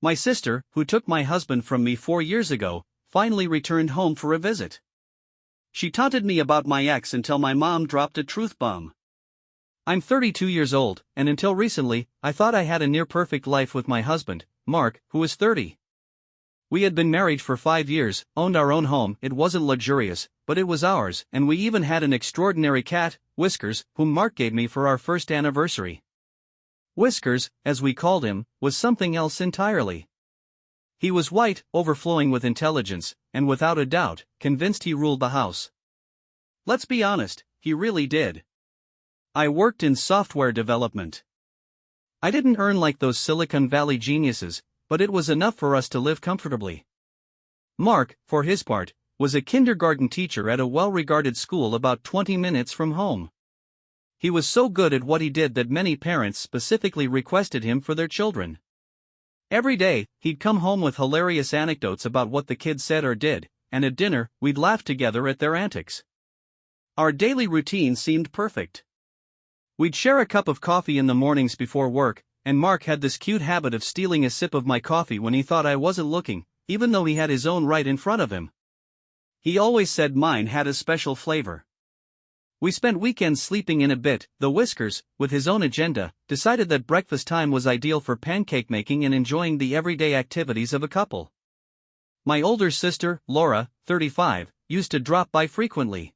My sister, who took my husband from me 4 years ago, finally returned home for a visit. She taunted me about my ex until my mom dropped a truth bomb. I'm 32 years old, and until recently, I thought I had a near-perfect life with my husband, Mark, who was 30. We had been married for 5 years, owned our own home. It wasn't luxurious, but it was ours, and we even had an extraordinary cat, Whiskers, whom Mark gave me for our first anniversary. Whiskers, as we called him, was something else entirely. He was white, overflowing with intelligence, and without a doubt, convinced he ruled the house. Let's be honest, he really did. I worked in software development. I didn't earn like those Silicon Valley geniuses, but it was enough for us to live comfortably. Mark, for his part, was a kindergarten teacher at a well-regarded school about 20 minutes from home. He was so good at what he did that many parents specifically requested him for their children. Every day, he'd come home with hilarious anecdotes about what the kids said or did, and at dinner, we'd laugh together at their antics. Our daily routine seemed perfect. We'd share a cup of coffee in the mornings before work, and Mark had this cute habit of stealing a sip of my coffee when he thought I wasn't looking, even though he had his own right in front of him. He always said mine had a special flavor. We spent weekends sleeping in a bit, though Whiskers, with his own agenda, decided that breakfast time was ideal for pancake making and enjoying the everyday activities of a couple. My older sister, Laura, 35, used to drop by frequently.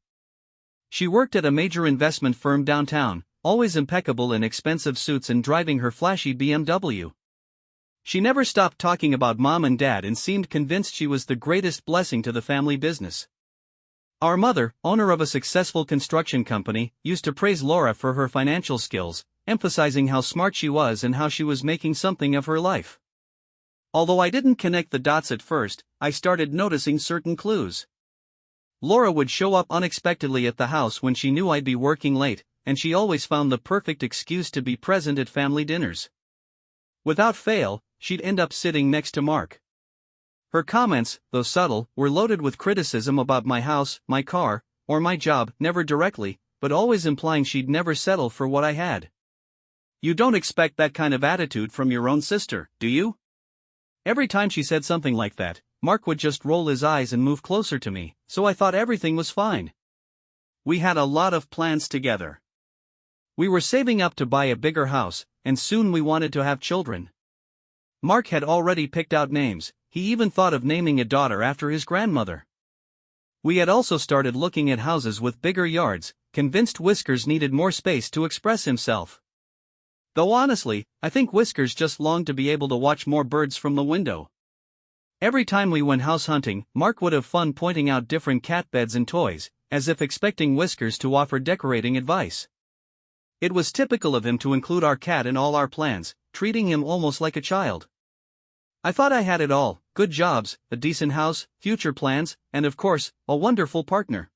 She worked at a major investment firm downtown, always impeccable in expensive suits and driving her flashy BMW. She never stopped talking about mom and dad and seemed convinced she was the greatest blessing to the family business. Our mother, owner of a successful construction company, used to praise Laura for her financial skills, emphasizing how smart she was and how she was making something of her life. Although I didn't connect the dots at first, I started noticing certain clues. Laura would show up unexpectedly at the house when she knew I'd be working late, and she always found the perfect excuse to be present at family dinners. Without fail, she'd end up sitting next to Mark. Her comments, though subtle, were loaded with criticism about my house, my car, or my job, never directly, but always implying she'd never settle for what I had. You don't expect that kind of attitude from your own sister, do you? Every time she said something like that, Mark would just roll his eyes and move closer to me, so I thought everything was fine. We had a lot of plans together. We were saving up to buy a bigger house, and soon we wanted to have children. Mark had already picked out names. He even thought of naming a daughter after his grandmother. We had also started looking at houses with bigger yards, convinced Whiskers needed more space to express himself. Though honestly, I think Whiskers just longed to be able to watch more birds from the window. Every time we went house hunting, Mark would have fun pointing out different cat beds and toys, as if expecting Whiskers to offer decorating advice. It was typical of him to include our cat in all our plans, treating him almost like a child. I thought I had it all: good jobs, a decent house, future plans, and of course, a wonderful partner.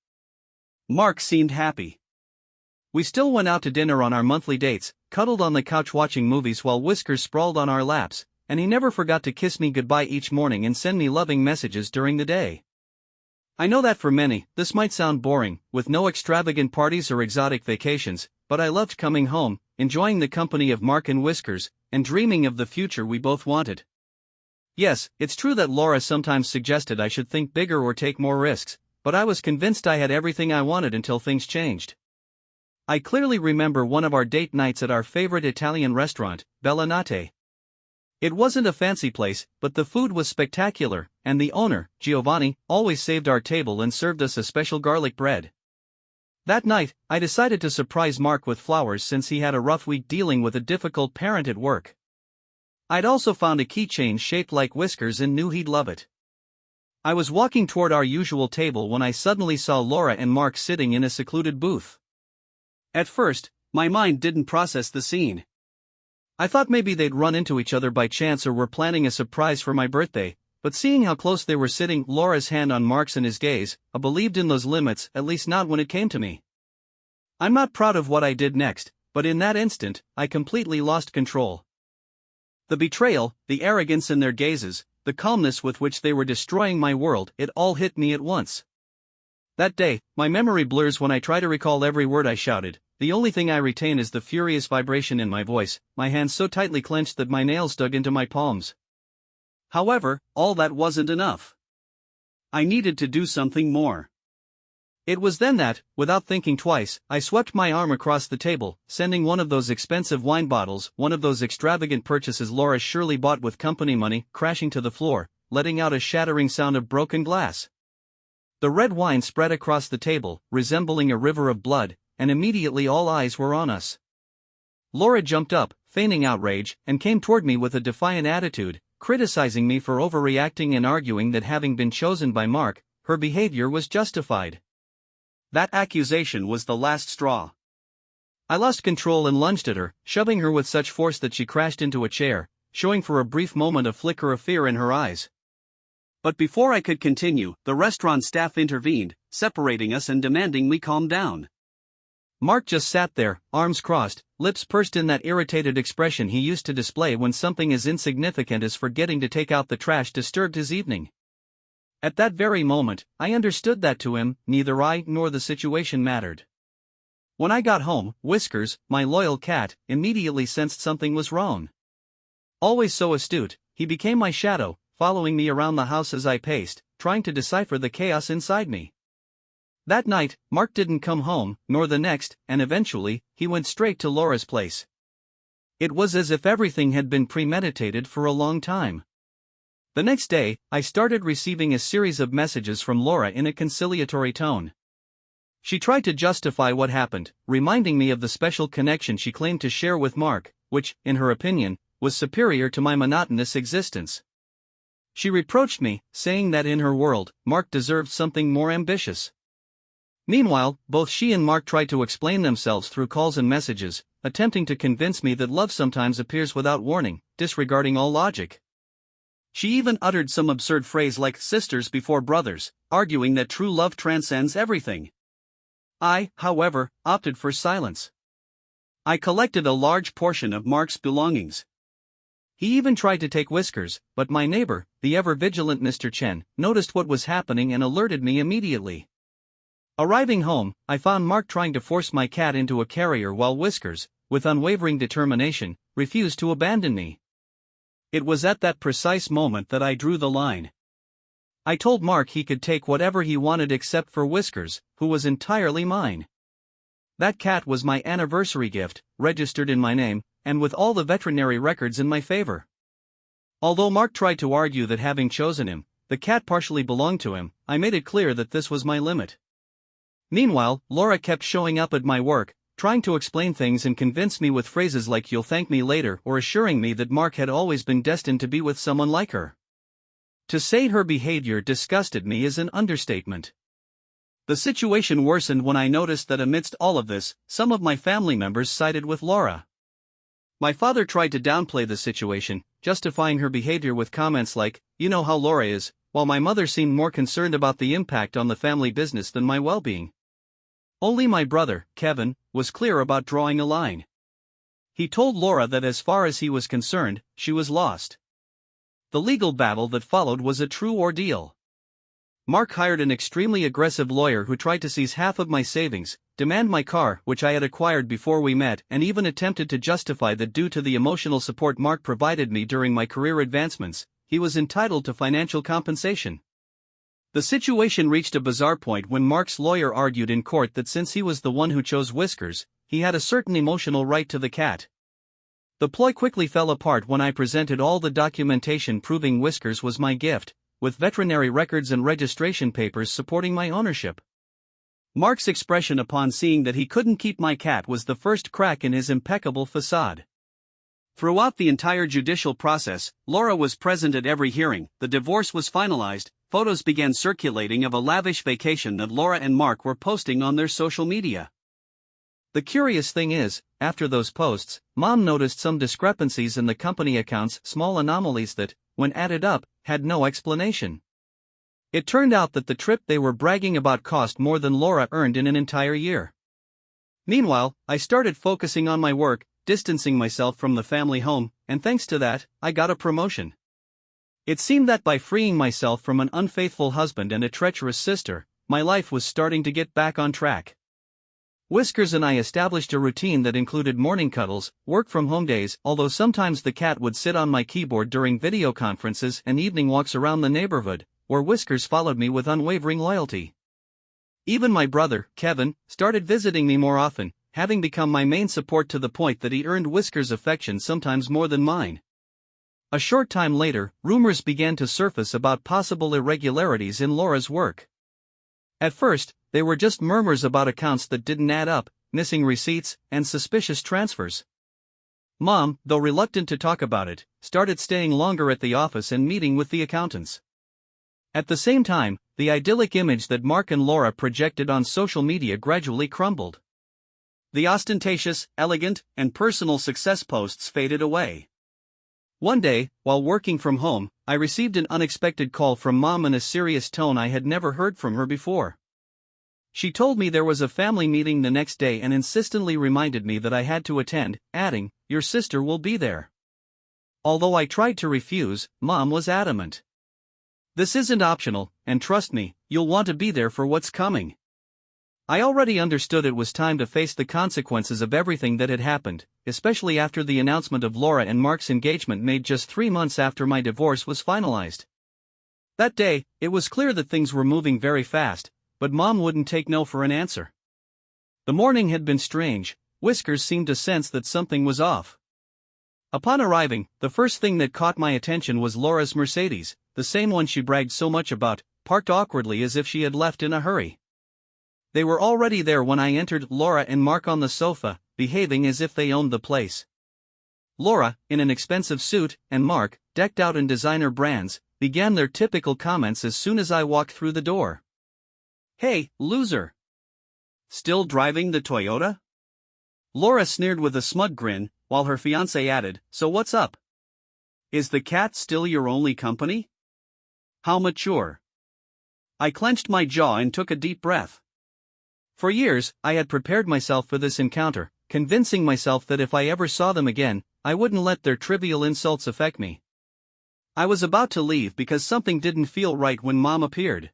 Mark seemed happy. We still went out to dinner on our monthly dates, cuddled on the couch watching movies while Whiskers sprawled on our laps, and he never forgot to kiss me goodbye each morning and send me loving messages during the day. I know that for many, this might sound boring, with no extravagant parties or exotic vacations, but I loved coming home, enjoying the company of Mark and Whiskers, and dreaming of the future we both wanted. Yes, it's true that Laura sometimes suggested I should think bigger or take more risks, but I was convinced I had everything I wanted until things changed. I clearly remember one of our date nights at our favorite Italian restaurant, Bella Notte. It wasn't a fancy place, but the food was spectacular, and the owner, Giovanni, always saved our table and served us a special garlic bread. That night, I decided to surprise Mark with flowers since he had a rough week dealing with a difficult parent at work. I'd also found a keychain shaped like Whiskers and knew he'd love it. I was walking toward our usual table when I suddenly saw Laura and Mark sitting in a secluded booth. At first, my mind didn't process the scene. I thought maybe they'd run into each other by chance or were planning a surprise for my birthday, but seeing how close they were sitting, Laura's hand on Mark's and his gaze, I believed in those limits, at least not when it came to me. I'm not proud of what I did next, but in that instant, I completely lost control. The betrayal, the arrogance in their gazes, the calmness with which they were destroying my world, it all hit me at once. That day, my memory blurs when I try to recall every word I shouted. The only thing I retain is the furious vibration in my voice, my hands so tightly clenched that my nails dug into my palms. However, all that wasn't enough. I needed to do something more. It was then that, without thinking twice, I swept my arm across the table, sending one of those expensive wine bottles, one of those extravagant purchases Laura surely bought with company money, crashing to the floor, letting out a shattering sound of broken glass. The red wine spread across the table, resembling a river of blood, and immediately all eyes were on us. Laura jumped up, feigning outrage, and came toward me with a defiant attitude, criticizing me for overreacting and arguing that having been chosen by Mark, her behavior was justified. That accusation was the last straw. I lost control and lunged at her, shoving her with such force that she crashed into a chair, showing for a brief moment a flicker of fear in her eyes. But before I could continue, the restaurant staff intervened, separating us and demanding we calm down. Mark just sat there, arms crossed, lips pursed in that irritated expression he used to display when something as insignificant as forgetting to take out the trash disturbed his evening. At that very moment, I understood that to him, neither I nor the situation mattered. When I got home, Whiskers, my loyal cat, immediately sensed something was wrong. Always so astute, he became my shadow, following me around the house as I paced, trying to decipher the chaos inside me. That night, Mark didn't come home, nor the next, and eventually, he went straight to Laura's place. It was as if everything had been premeditated for a long time. The next day, I started receiving a series of messages from Laura in a conciliatory tone. She tried to justify what happened, reminding me of the special connection she claimed to share with Mark, which, in her opinion, was superior to my monotonous existence. She reproached me, saying that in her world, Mark deserved something more ambitious. Meanwhile, both she and Mark tried to explain themselves through calls and messages, attempting to convince me that love sometimes appears without warning, disregarding all logic. She even uttered some absurd phrase like sisters before brothers, arguing that true love transcends everything. I, however, opted for silence. I collected a large portion of Mark's belongings. He even tried to take Whiskers, but my neighbor, the ever-vigilant Mr. Chen, noticed what was happening and alerted me immediately. Arriving home, I found Mark trying to force my cat into a carrier while Whiskers, with unwavering determination, refused to abandon me. It was at that precise moment that I drew the line. I told Mark he could take whatever he wanted except for Whiskers, who was entirely mine. That cat was my anniversary gift, registered in my name, and with all the veterinary records in my favor. Although Mark tried to argue that having chosen him, the cat partially belonged to him, I made it clear that this was my limit. Meanwhile, Laura kept showing up at my work, trying to explain things and convince me with phrases like "you'll thank me later" or assuring me that Mark had always been destined to be with someone like her. To say her behavior disgusted me is an understatement. The situation worsened when I noticed that amidst all of this, some of my family members sided with Laura. My father tried to downplay the situation, justifying her behavior with comments like, "You know how Laura is," while my mother seemed more concerned about the impact on the family business than my well-being. Only my brother, Kevin, was clear about drawing a line. He told Laura that as far as he was concerned, she was lost. The legal battle that followed was a true ordeal. Mark hired an extremely aggressive lawyer who tried to seize half of my savings, demand my car, which I had acquired before we met, and even attempted to justify that due to the emotional support Mark provided me during my career advancements, he was entitled to financial compensation. The situation reached a bizarre point when Mark's lawyer argued in court that since he was the one who chose Whiskers, he had a certain emotional right to the cat. The ploy quickly fell apart when I presented all the documentation proving Whiskers was my gift, with veterinary records and registration papers supporting my ownership. Mark's expression upon seeing that he couldn't keep my cat was the first crack in his impeccable facade. Throughout the entire judicial process, Laura was present at every hearing. The divorce was finalized. Photos began circulating of a lavish vacation that Laura and Mark were posting on their social media. The curious thing is, after those posts, Mom noticed some discrepancies in the company accounts, small anomalies that, when added up, had no explanation. It turned out that the trip they were bragging about cost more than Laura earned in an entire year. Meanwhile, I started focusing on my work, distancing myself from the family home, and thanks to that, I got a promotion. It seemed that by freeing myself from an unfaithful husband and a treacherous sister, my life was starting to get back on track. Whiskers and I established a routine that included morning cuddles, work-from-home days, although sometimes the cat would sit on my keyboard during video conferences, and evening walks around the neighborhood, where Whiskers followed me with unwavering loyalty. Even my brother, Kevin, started visiting me more often, having become my main support to the point that he earned Whiskers' affection sometimes more than mine. A short time later, rumors began to surface about possible irregularities in Laura's work. At first, they were just murmurs about accounts that didn't add up, missing receipts, and suspicious transfers. Mom, though reluctant to talk about it, started staying longer at the office and meeting with the accountants. At the same time, the idyllic image that Mark and Laura projected on social media gradually crumbled. The ostentatious, elegant, and personal success posts faded away. One day, while working from home, I received an unexpected call from Mom in a serious tone I had never heard from her before. She told me there was a family meeting the next day and insistently reminded me that I had to attend, adding, "Your sister will be there." Although I tried to refuse, Mom was adamant. "This isn't optional, and trust me, you'll want to be there for what's coming." I already understood it was time to face the consequences of everything that had happened, especially after the announcement of Laura and Mark's engagement made just 3 months after my divorce was finalized. That day, it was clear that things were moving very fast, but Mom wouldn't take no for an answer. The morning had been strange. Whiskers seemed to sense that something was off. Upon arriving, the first thing that caught my attention was Laura's Mercedes, the same one she bragged so much about, parked awkwardly as if she had left in a hurry. They were already there when I entered, Laura and Mark on the sofa, behaving as if they owned the place. Laura, in an expensive suit, and Mark, decked out in designer brands, began their typical comments as soon as I walked through the door. "Hey, loser! Still driving the Toyota?" Laura sneered with a smug grin, while her fiancé added, "So what's up? Is the cat still your only company? How mature." I clenched my jaw and took a deep breath. For years, I had prepared myself for this encounter, convincing myself that if I ever saw them again, I wouldn't let their trivial insults affect me. I was about to leave because something didn't feel right when Mom appeared.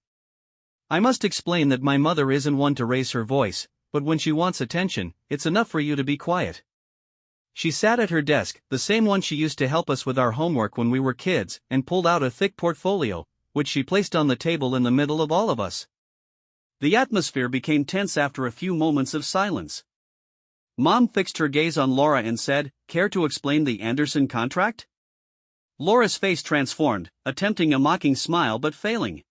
I must explain that my mother isn't one to raise her voice, but when she wants attention, it's enough for you to be quiet. She sat at her desk, the same one she used to help us with our homework when we were kids, and pulled out a thick portfolio, which she placed on the table in the middle of all of us. The atmosphere became tense after a few moments of silence. Mom fixed her gaze on Laura and said, "Care to explain the Anderson contract?" Laura's face transformed, attempting a mocking smile but failing.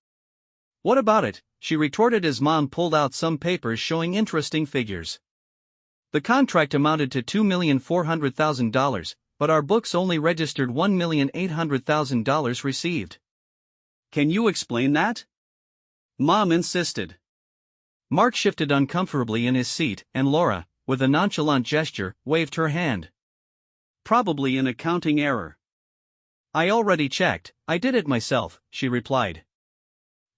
"What about it?" she retorted as Mom pulled out some papers showing interesting figures. The contract amounted to $2,400,000, but our books only registered $1,800,000 received. "Can you explain that?" Mom insisted. Mark shifted uncomfortably in his seat, and Laura, with a nonchalant gesture, waved her hand. "Probably an accounting error." "I already checked, I did it myself," she replied.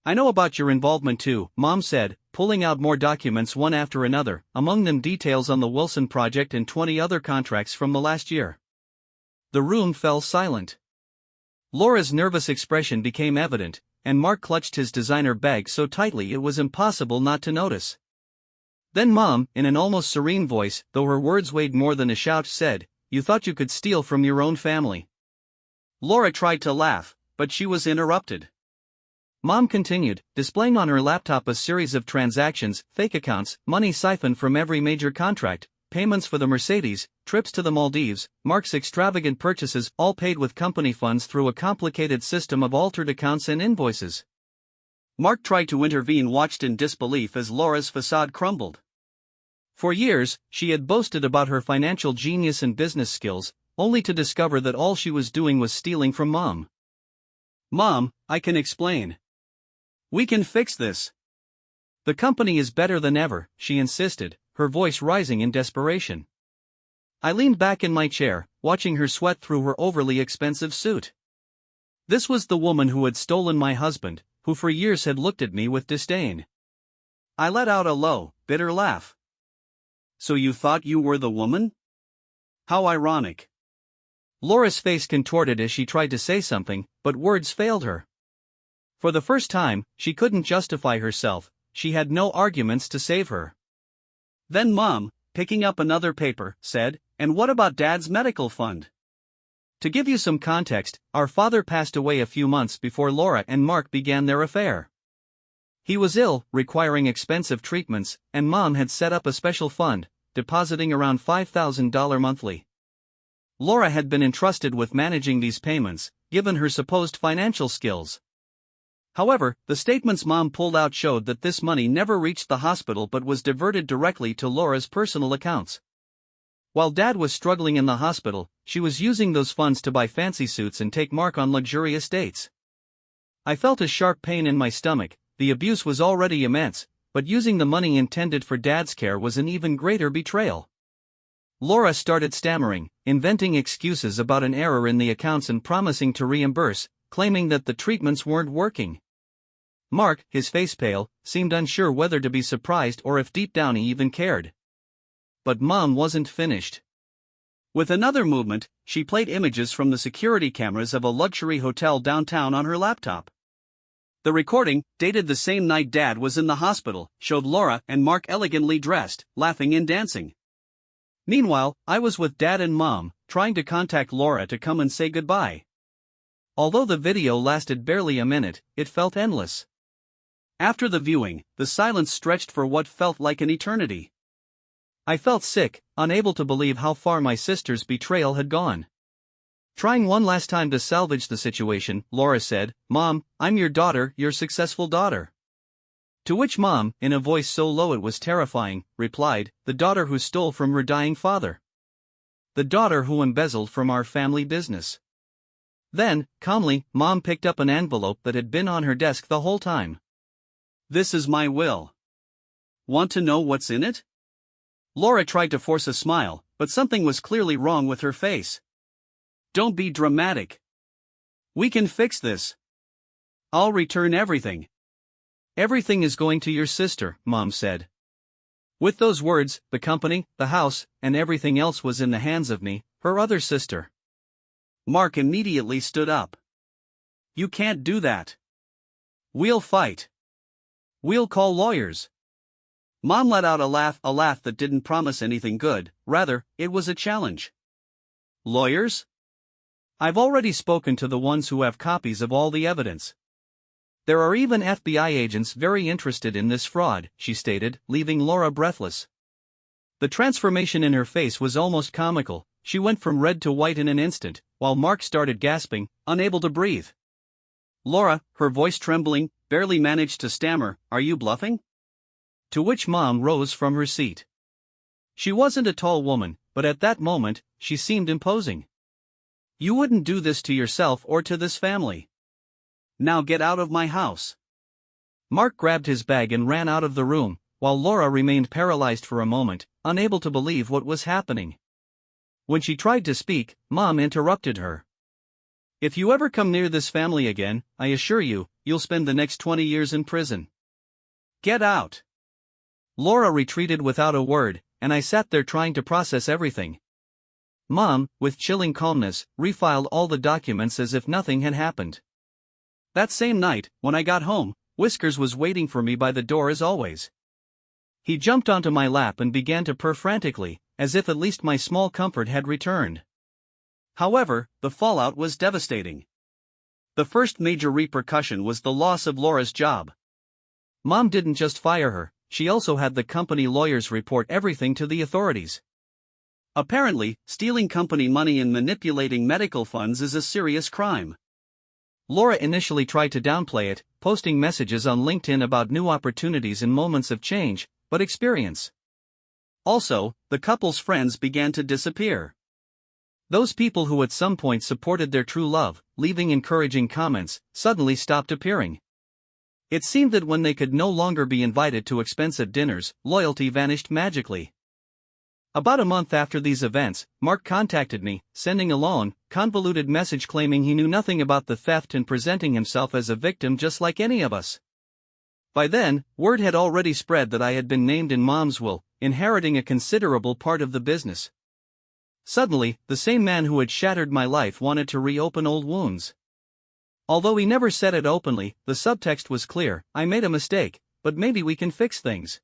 "I know about your involvement too," Mom said, pulling out more documents one after another, among them details on the Wilson project and 20 other contracts from the last year. The room fell silent. Laura's nervous expression became evident, and Mark clutched his designer bag so tightly it was impossible not to notice. Then Mom, in an almost serene voice, though her words weighed more than a shout, said, "You thought you could steal from your own family." Laura tried to laugh, but she was interrupted. Mom continued, displaying on her laptop a series of transactions, fake accounts, money siphoned from every major contract, payments for the Mercedes, trips to the Maldives, Mark's extravagant purchases, all paid with company funds through a complicated system of altered accounts and invoices. Mark tried to intervene, watched in disbelief as Laura's facade crumbled. For years, she had boasted about her financial genius and business skills, only to discover that all she was doing was stealing from Mom. "Mom, I can explain. We can fix this. The company is better than ever," she insisted, her voice rising in desperation. I leaned back in my chair, watching her sweat through her overly expensive suit. This was the woman who had stolen my husband, who for years had looked at me with disdain. I let out a low, bitter laugh. "So you thought you were the woman? How ironic." Laura's face contorted as she tried to say something, but words failed her. For the first time, she couldn't justify herself, she had no arguments to save her. Then Mom, picking up another paper, said, "And what about Dad's medical fund?" To give you some context, our father passed away a few months before Laura and Mark began their affair. He was ill, requiring expensive treatments, and Mom had set up a special fund, depositing around $5,000 monthly. Laura had been entrusted with managing these payments, given her supposed financial skills. However, the statements Mom pulled out showed that this money never reached the hospital but was diverted directly to Laura's personal accounts. While Dad was struggling in the hospital, she was using those funds to buy fancy suits and take Mark on luxurious dates. I felt a sharp pain in my stomach. The abuse was already immense, but using the money intended for Dad's care was an even greater betrayal. Laura started stammering, inventing excuses about an error in the accounts and promising to reimburse, claiming that the treatments weren't working. Mark, his face pale, seemed unsure whether to be surprised or if deep down he even cared. But Mom wasn't finished. With another movement, she played images from the security cameras of a luxury hotel downtown on her laptop. The recording, dated the same night Dad was in the hospital, showed Laura and Mark elegantly dressed, laughing and dancing. Meanwhile, I was with Dad and Mom, trying to contact Laura to come and say goodbye. Although the video lasted barely a minute, it felt endless. After the viewing, the silence stretched for what felt like an eternity. I felt sick, unable to believe how far my sister's betrayal had gone. Trying one last time to salvage the situation, Laura said, "Mom, I'm your daughter, your successful daughter." To which Mom, in a voice so low it was terrifying, replied, "The daughter who stole from her dying father. The daughter who embezzled from our family business." Then, calmly, Mom picked up an envelope that had been on her desk the whole time. "This is my will. Want to know what's in it?" Laura tried to force a smile, but something was clearly wrong with her face. "Don't be dramatic. We can fix this. I'll return everything." "Everything is going to your sister," Mom said. With those words, the company, the house, and everything else was in the hands of me, her other sister. Mark immediately stood up. "You can't do that. We'll fight. We'll call lawyers." Mom let out a laugh that didn't promise anything good, rather, it was a challenge. "Lawyers? I've already spoken to the ones who have copies of all the evidence. There are even FBI agents very interested in this fraud," she stated, leaving Laura breathless. The transformation in her face was almost comical. She went from red to white in an instant, while Mark started gasping, unable to breathe. Laura, her voice trembling, barely managed to stammer, "Are you bluffing?" To which Mom rose from her seat. She wasn't a tall woman, but at that moment, she seemed imposing. "You wouldn't do this to yourself or to this family. Now get out of my house." Mark grabbed his bag and ran out of the room, while Laura remained paralyzed for a moment, unable to believe what was happening. When she tried to speak, Mom interrupted her. "If you ever come near this family again, I assure you, you'll spend the next 20 years in prison. Get out." Laura retreated without a word, and I sat there trying to process everything. Mom, with chilling calmness, refiled all the documents as if nothing had happened. That same night, when I got home, Whiskers was waiting for me by the door as always. He jumped onto my lap and began to purr frantically, as if at least my small comfort had returned. However, the fallout was devastating. The first major repercussion was the loss of Laura's job. Mom didn't just fire her, she also had the company lawyers report everything to the authorities. Apparently, stealing company money and manipulating medical funds is a serious crime. Laura initially tried to downplay it, posting messages on LinkedIn about new opportunities in moments of change, but experience. Also, the couple's friends began to disappear. Those people who at some point supported their true love, leaving encouraging comments, suddenly stopped appearing. It seemed that when they could no longer be invited to expensive dinners, loyalty vanished magically. About a month after these events, Mark contacted me, sending a long, convoluted message claiming he knew nothing about the theft and presenting himself as a victim just like any of us. By then, word had already spread that I had been named in Mom's will, inheriting a considerable part of the business. Suddenly, the same man who had shattered my life wanted to reopen old wounds. Although he never said it openly, the subtext was clear: I made a mistake, but maybe we can fix things.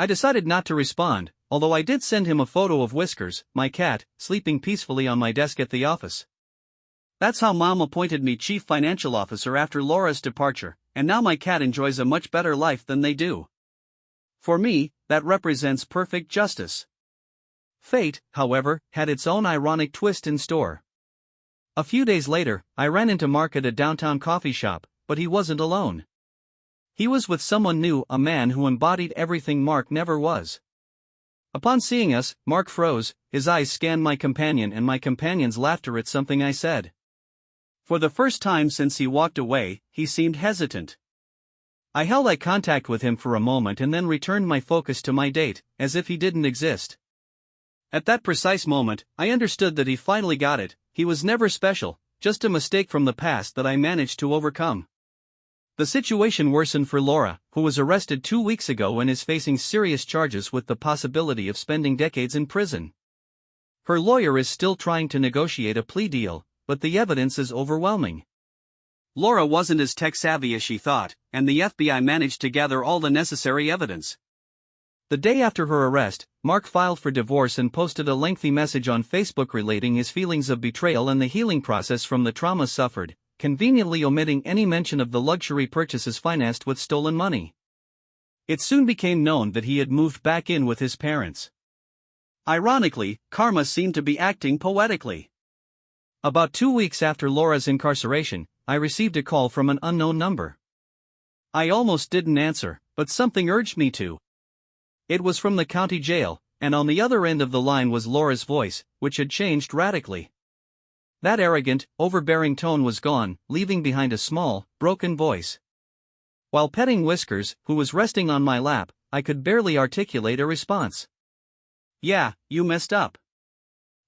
I decided not to respond, although I did send him a photo of Whiskers, my cat, sleeping peacefully on my desk at the office. That's how Mom appointed me chief financial officer after Laura's departure, and now my cat enjoys a much better life than they do. For me, that represents perfect justice. Fate, however, had its own ironic twist in store. A few days later, I ran into Mark at a downtown coffee shop, but he wasn't alone. He was with someone new, a man who embodied everything Mark never was. Upon seeing us, Mark froze, his eyes scanned my companion and my companion's laughter at something I said. For the first time since he walked away, he seemed hesitant. I held eye contact with him for a moment and then returned my focus to my date, as if he didn't exist. At that precise moment, I understood that he finally got it. He was never special, just a mistake from the past that I managed to overcome. The situation worsened for Laura, who was arrested 2 weeks ago and is facing serious charges with the possibility of spending decades in prison. Her lawyer is still trying to negotiate a plea deal, but the evidence is overwhelming. Laura wasn't as tech-savvy as she thought, and the FBI managed to gather all the necessary evidence. The day after her arrest, Mark filed for divorce and posted a lengthy message on Facebook relating his feelings of betrayal and the healing process from the trauma suffered, conveniently omitting any mention of the luxury purchases financed with stolen money. It soon became known that he had moved back in with his parents. Ironically, karma seemed to be acting poetically. About 2 weeks after Laura's incarceration, I received a call from an unknown number. I almost didn't answer, but something urged me to. It was from the county jail, and on the other end of the line was Laura's voice, which had changed radically. That arrogant, overbearing tone was gone, leaving behind a small, broken voice. While petting Whiskers, who was resting on my lap, I could barely articulate a response. "Yeah, you messed up."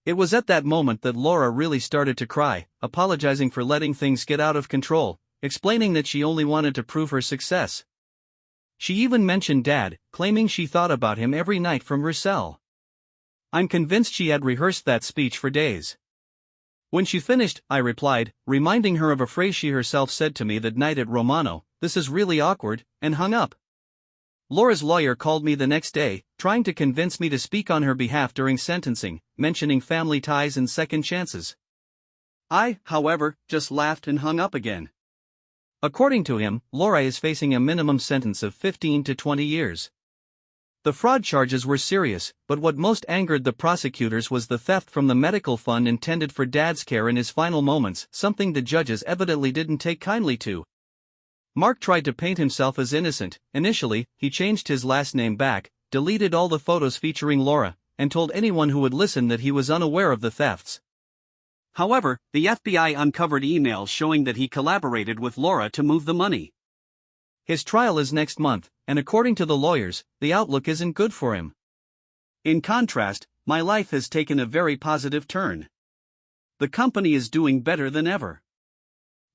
It was at that moment that Laura really started to cry, apologizing for letting things get out of control, explaining that she only wanted to prove her success. She even mentioned Dad, claiming she thought about him every night from her cell. I'm convinced she had rehearsed that speech for days. When she finished, I replied, reminding her of a phrase she herself said to me that night at Romano, "This is really awkward," and hung up. Laura's lawyer called me the next day, trying to convince me to speak on her behalf during sentencing, mentioning family ties and second chances. I, however, just laughed and hung up again. According to him, Laura is facing a minimum sentence of 15 to 20 years. The fraud charges were serious, but what most angered the prosecutors was the theft from the medical fund intended for Dad's care in his final moments, something the judges evidently didn't take kindly to. Mark tried to paint himself as innocent. Initially, he changed his last name back, deleted all the photos featuring Laura, and told anyone who would listen that he was unaware of the thefts. However, the FBI uncovered emails showing that he collaborated with Laura to move the money. His trial is next month, and according to the lawyers, the outlook isn't good for him. In contrast, my life has taken a very positive turn. The company is doing better than ever.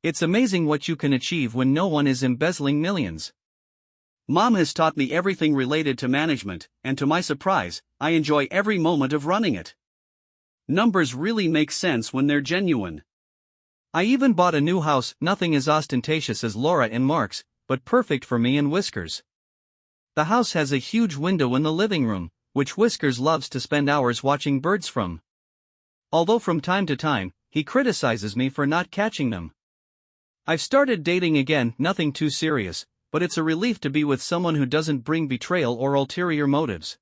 It's amazing what you can achieve when no one is embezzling millions. Mom has taught me everything related to management, and to my surprise, I enjoy every moment of running it. Numbers really make sense when they're genuine. I even bought a new house, nothing as ostentatious as Laura and Mark's, but perfect for me and Whiskers. The house has a huge window in the living room, which Whiskers loves to spend hours watching birds from. Although from time to time, he criticizes me for not catching them. I've started dating again, nothing too serious, but it's a relief to be with someone who doesn't bring betrayal or ulterior motives.